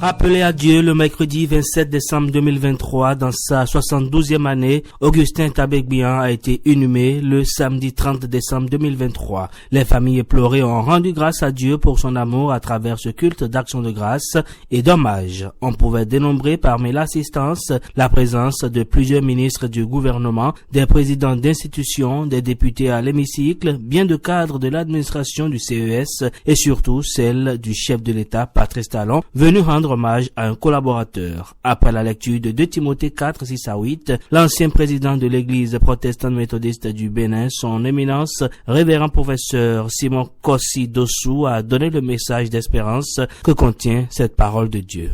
Rappelé à Dieu le mercredi 27 décembre 2023 dans sa 72e année, Augustin Tabegbian a été inhumé le samedi 30 décembre 2023. Les familles éplorées ont rendu grâce à Dieu pour son amour à travers ce culte d'action de grâce et d'hommage. On pouvait dénombrer parmi l'assistance la présence de plusieurs ministres du gouvernement, des présidents d'institutions, des députés à l'hémicycle, bien de cadres de l'administration du CES et surtout celle du chef de l'État Patrice Talon, venu rendre hommage à un collaborateur. Après la lecture de 2 Timothée 4, 6 à 8, l'ancien président de l'église protestante méthodiste du Bénin, son éminence, révérend professeur Simon Kossi Dossou, a donné le message d'espérance que contient cette parole de Dieu.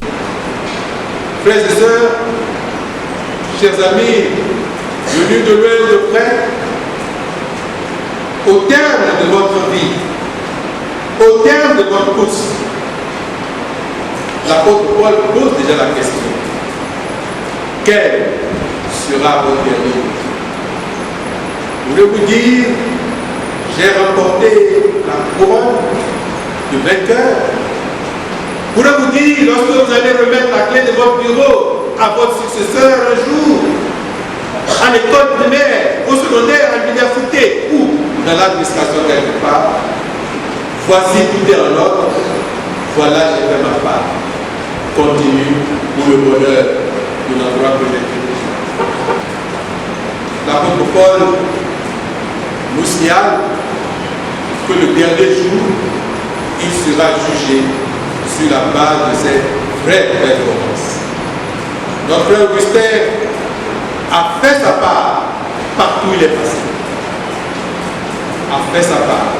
Frères et sœurs, chers amis, venus de loin et de près, au terme de votre vie, au terme de votre course, l'apôtre Paul pose déjà la question. Quel sera votre dernier? Voulez-vous dire, j'ai remporté la couronne de vainqueur? Voulez-vous dire, lorsque vous allez remettre la clé de votre bureau à votre successeur un jour, à l'école primaire, au secondaire, à l'université ou dans l'administration quelque part, voici tout est en ordre, voilà, j'ai fait ma part. Continue pour le bonheur de notre roi premier. L'apôtre Paul nous signale que le dernier jour, il sera jugé sur la base de ses vraies performances. Notre frère Augustin a fait sa part partout où il est passé. A fait sa part.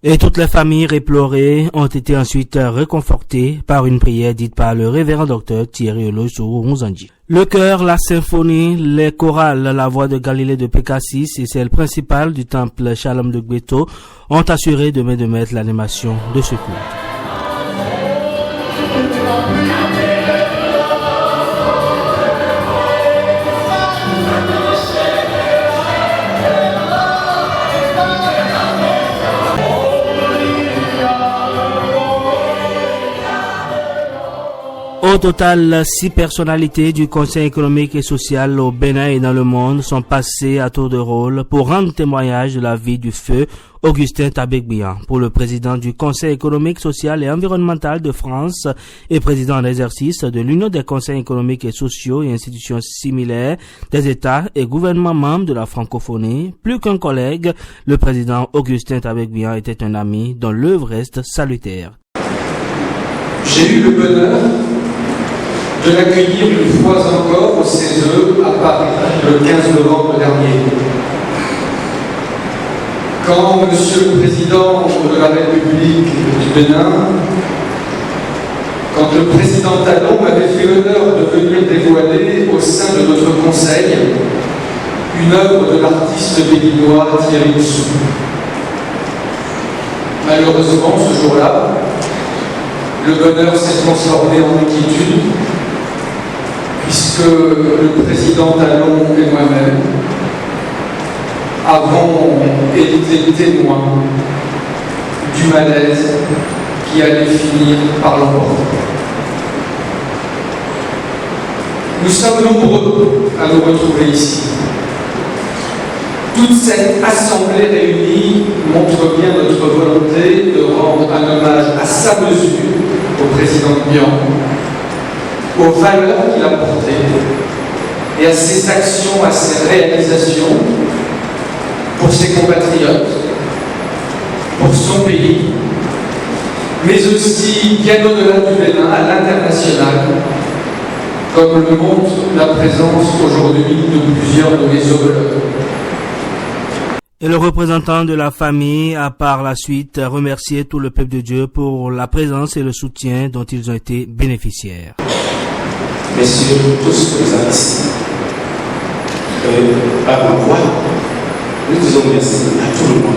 Et toutes les familles éplorées ont été ensuite réconfortées par une prière dite par le révérend docteur Thierry Olosourou-Mouzandji. Le chœur, la symphonie, les chorales, la voix de Galilée de Pécassis et celle principale du temple Shalom de Gbeto ont assuré de main de maître l'animation de ce culte. Au total, 6 personnalités du Conseil économique et social au Bénin et dans le monde sont passées à tour de rôle pour rendre témoignage de la vie du feu Augustin Tabegbian. Pour le président du Conseil économique, social et environnemental de France et président en exercice de l'Union des conseils économiques et sociaux et institutions similaires des États et gouvernements membres de la francophonie, plus qu'un collègue, le président Augustin Tabegbian était un ami dont l'œuvre reste salutaire. J'ai eu le bonheur de l'accueillir une fois encore au CESE à Paris, le 15 novembre dernier. Quand Monsieur le Président de la République du Bénin, quand le Président Talon m'avait fait l'honneur de venir dévoiler au sein de notre Conseil une œuvre de l'artiste béninois Thierry Dossou. Malheureusement, ce jour-là, le bonheur s'est transformé en inquiétude, puisque le président Talon et moi-même avons été témoins du malaise qui allait finir par l'emporter. Nous sommes nombreux à nous retrouver ici. Toute cette assemblée réunie montre bien notre volonté de rendre un hommage à sa mesure au président Bian, aux valeurs qu'il a portées et à ses actions, à ses réalisations pour ses compatriotes, pour son pays, mais aussi bien au-delà du Bénin, à l'international, comme le montre la présence aujourd'hui de plusieurs de mes homologues. Et le représentant de la famille a par la suite remercié tout le peuple de Dieu pour la présence et le soutien dont ils ont été bénéficiaires. Messieurs, tous les artistes, par ma voix, nous disons merci à tout le monde.